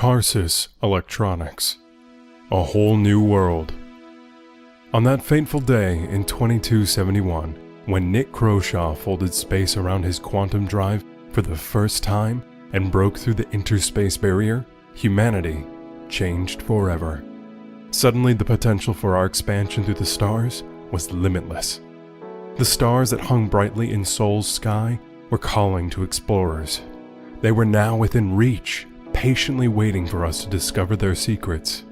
Tarsus Electronics. A whole new world. On that fateful day in 2271, when Nick Croshaw folded space around his quantum drive for the first time and broke through the interspace barrier, humanity changed forever. Suddenly, the potential for our expansion through the stars was limitless. The stars that hung brightly in Sol's sky were calling to explorers. They were now within reach, patiently waiting for us to discover their secrets.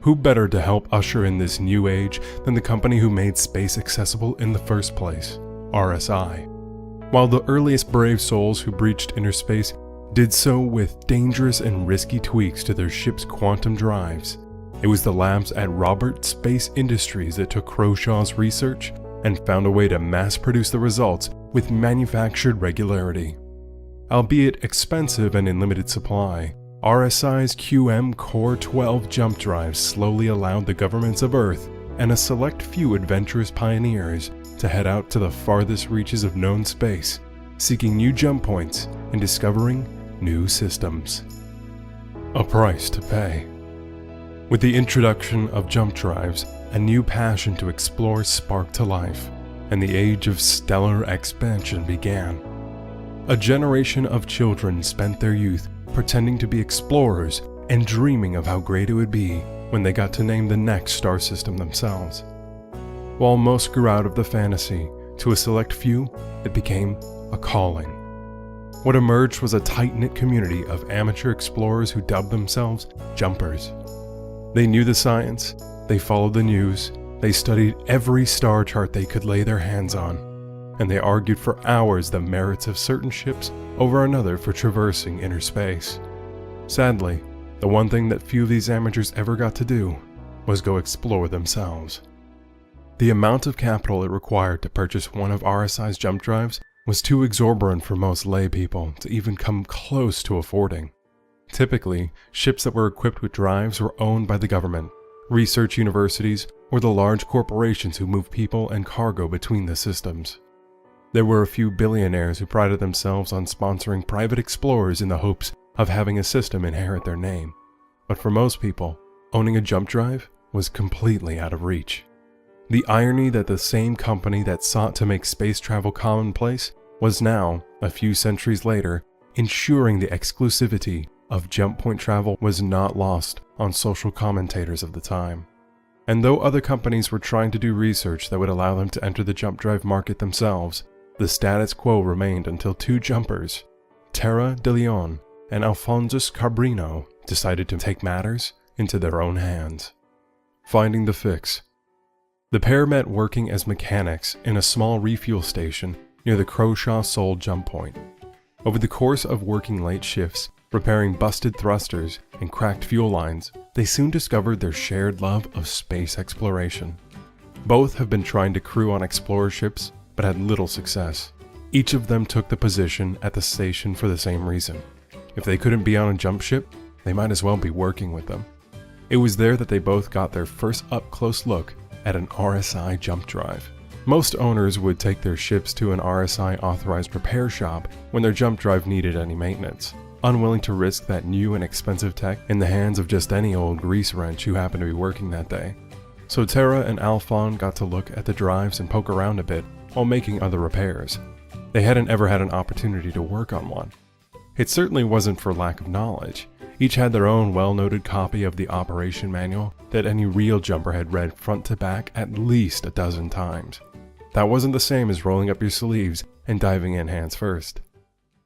Who better to help usher in this new age than the company who made space accessible in the first place, RSI? While the earliest brave souls who breached inner space did so with dangerous and risky tweaks to their ship's quantum drives, it was the labs at Robert Space Industries that took Croshaw's research and found a way to mass-produce the results with manufactured regularity. Albeit expensive and in limited supply, RSI's QM Core 12 jump drives slowly allowed the governments of Earth and a select few adventurous pioneers to head out to the farthest reaches of known space, seeking new jump points and discovering new systems. A price to pay. With the introduction of jump drives, a new passion to explore sparked to life, and the age of stellar expansion began. A generation of children spent their youth pretending to be explorers and dreaming of how great it would be when they got to name the next star system themselves. While most grew out of the fantasy, to a select few, it became a calling. What emerged was a tight-knit community of amateur explorers who dubbed themselves jumpers. They knew the science, they followed the news, they studied every star chart they could lay their hands on, and they argued for hours the merits of certain ships over another for traversing inner space. Sadly, the one thing that few of these amateurs ever got to do was go explore themselves. The amount of capital it required to purchase one of RSI's jump drives was too exorbitant for most lay people to even come close to affording. Typically, ships that were equipped with drives were owned by the government, research universities, or the large corporations who moved people and cargo between the systems. There were a few billionaires who prided themselves on sponsoring private explorers in the hopes of having a system inherit their name. But for most people, owning a jump drive was completely out of reach. The irony that the same company that sought to make space travel commonplace was now, a few centuries later, ensuring the exclusivity of jump point travel was not lost on social commentators of the time. And though other companies were trying to do research that would allow them to enter the jump drive market themselves, the status quo remained until two jumpers, Terra de Leon and Alphonsus Carbrino, decided to take matters into their own hands. Finding the fix. The pair met working as mechanics in a small refuel station near the Croshaw Sol jump point. Over the course of working late shifts, repairing busted thrusters and cracked fuel lines, they soon discovered their shared love of space exploration. Both have been trying to crew on explorer ships, but had little success. Each of them took the position at the station for the same reason. If they couldn't be on a jump ship, they might as well be working with them. It was there that they both got their first up-close look at an RSI jump drive. Most owners would take their ships to an RSI authorized repair shop when their jump drive needed any maintenance, unwilling to risk that new and expensive tech in the hands of just any old grease wrench who happened to be working that day. So Terra and Alphon got to look at the drives and poke around a bit while making other repairs. They hadn't ever had an opportunity to work on one. It certainly wasn't for lack of knowledge. Each had their own well-noted copy of the operation manual that any real jumper had read front to back at least a dozen times. That wasn't the same as rolling up your sleeves and diving in hands first.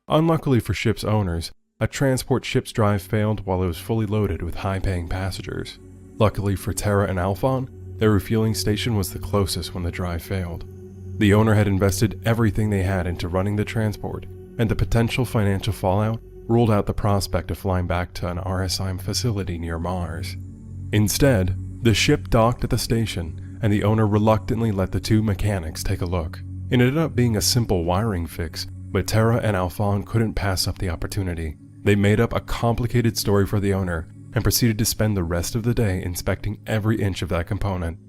Unluckily for ship's owners, a transport ship's drive failed while it was fully loaded with high-paying passengers. Luckily for Terra and Alphon, their refueling station was the closest when the drive failed. The owner had invested everything they had into running the transport, and the potential financial fallout ruled out the prospect of flying back to an RSI facility near Mars. Instead, the ship docked at the station, and the owner reluctantly let the two mechanics take a look. It ended up being a simple wiring fix, but Terra and Alphon couldn't pass up the opportunity. They made up a complicated story for the owner and proceeded to spend the rest of the day inspecting every inch of that component.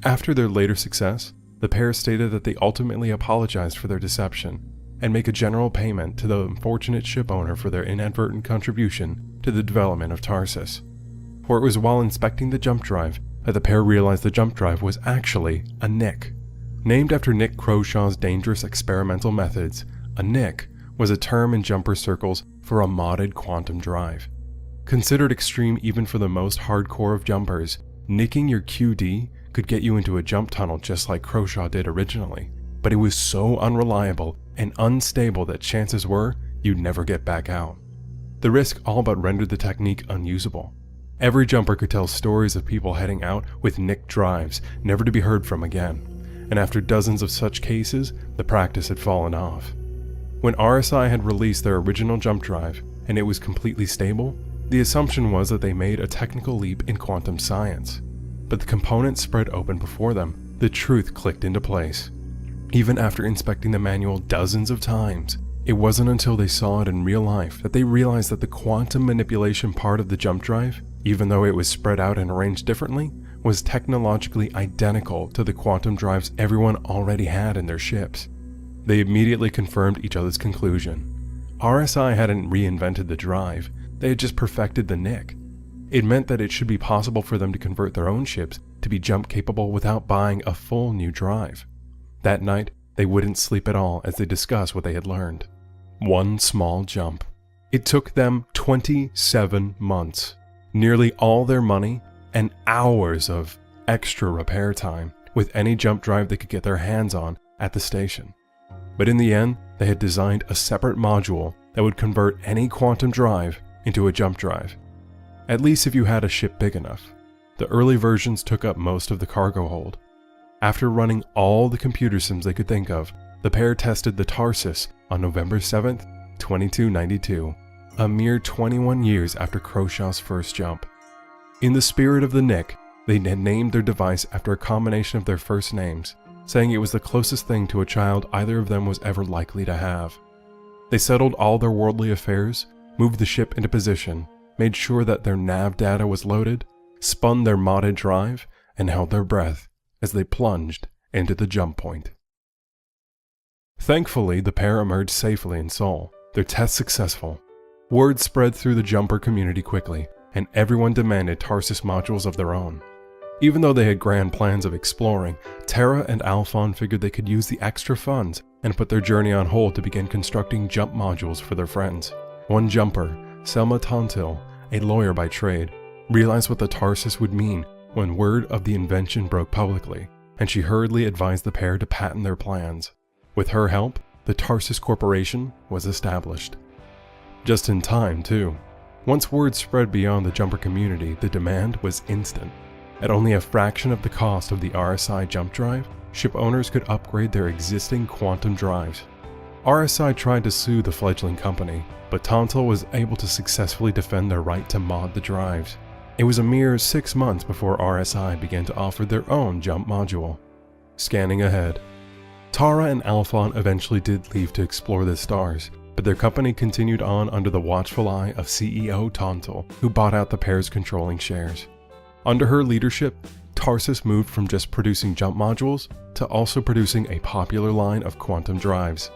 After their later success, the pair stated that they ultimately apologized for their deception and make a general payment to the unfortunate ship owner for their inadvertent contribution to the development of Tarsus. For it was while inspecting the jump drive that the pair realized the jump drive was actually a NIC. Named after Nick Crowshaw's dangerous experimental methods, a NIC was a term in jumper circles for a modded quantum drive. Considered extreme even for the most hardcore of jumpers, nicking your QD could get you into a jump tunnel just like Crowshaw did originally, but it was so unreliable and unstable that chances were you'd never get back out. The risk all but rendered the technique unusable. Every jumper could tell stories of people heading out with nicked drives, never to be heard from again, and after dozens of such cases, the practice had fallen off. When RSI had released their original jump drive, and it was completely stable, the assumption was that they made a technical leap in quantum science. But the components spread open before them, the truth clicked into place. Even after inspecting the manual dozens of times, it wasn't until they saw it in real life that they realized that the quantum manipulation part of the jump drive, even though it was spread out and arranged differently, was technologically identical to the quantum drives everyone already had in their ships. They immediately confirmed each other's conclusion. RSI hadn't reinvented the drive, they had just perfected the NIC. It meant that it should be possible for them to convert their own ships to be jump capable without buying a full new drive. That night, they wouldn't sleep at all as they discussed what they had learned. One small jump. It took them 27 months, nearly all their money, and hours of extra repair time with any jump drive they could get their hands on at the station. But in the end, they had designed a separate module that would convert any quantum drive into a jump drive. At least if you had a ship big enough. The early versions took up most of the cargo hold. After running all the computer sims they could think of, the pair tested the Tarsus on November 7th, 2292, a mere 21 years after Crowshaw's first jump. In the spirit of the NIC, they had named their device after a combination of their first names, saying it was the closest thing to a child either of them was ever likely to have. They settled all their worldly affairs, moved the ship into position, made sure that their nav data was loaded, spun their modded drive, and held their breath as they plunged into the jump point. Thankfully, the pair emerged safely in Seoul, their test successful. Word spread through the jumper community quickly, and everyone demanded Tarsus modules of their own. Even though they had grand plans of exploring, Tara and Alphon figured they could use the extra funds and put their journey on hold to begin constructing jump modules for their friends. One jumper, Selma Tontil, a lawyer by trade, realized what the Tarsus would mean when word of the invention broke publicly, and she hurriedly advised the pair to patent their plans. With her help, the Tarsus Corporation was established. Just in time, too. Once word spread beyond the jumper community, the demand was instant. At only a fraction of the cost of the RSI jump drive, ship owners could upgrade their existing quantum drives. RSI tried to sue the fledgling company, but Tontil was able to successfully defend their right to mod the drives. It was a mere 6 months before RSI began to offer their own jump module. Scanning ahead. Tara and Alphon eventually did leave to explore the stars, but their company continued on under the watchful eye of CEO Tontil, who bought out the pair's controlling shares. Under her leadership, Tarsus moved from just producing jump modules to also producing a popular line of quantum drives.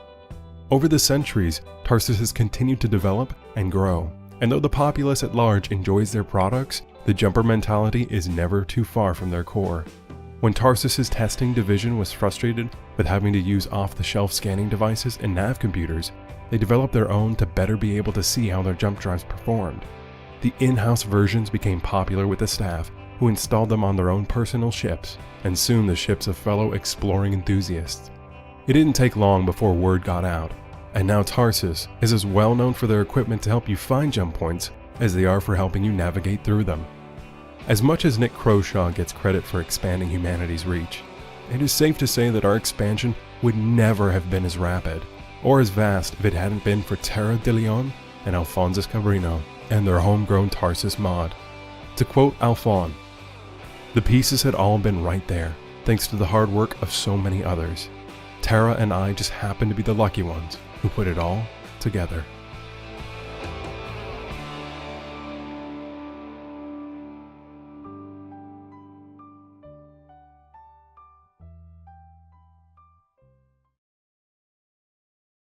Over the centuries, Tarsus has continued to develop and grow, and though the populace at large enjoys their products, the jumper mentality is never too far from their core. When Tarsus's testing division was frustrated with having to use off-the-shelf scanning devices and nav computers, they developed their own to better be able to see how their jump drives performed. The in-house versions became popular with the staff, who installed them on their own personal ships, and soon the ships of fellow exploring enthusiasts. It didn't take long before word got out, and now Tarsus is as well known for their equipment to help you find jump points as they are for helping you navigate through them. As much as Nick Crowshaw gets credit for expanding humanity's reach, it is safe to say that our expansion would never have been as rapid or as vast if it hadn't been for Tara de Leon and Alphonsus Cabrino and their homegrown Tarsus mod. To quote Alphon, "The pieces had all been right there, thanks to the hard work of so many others. Tara and I just happened to be the lucky ones who put it all together."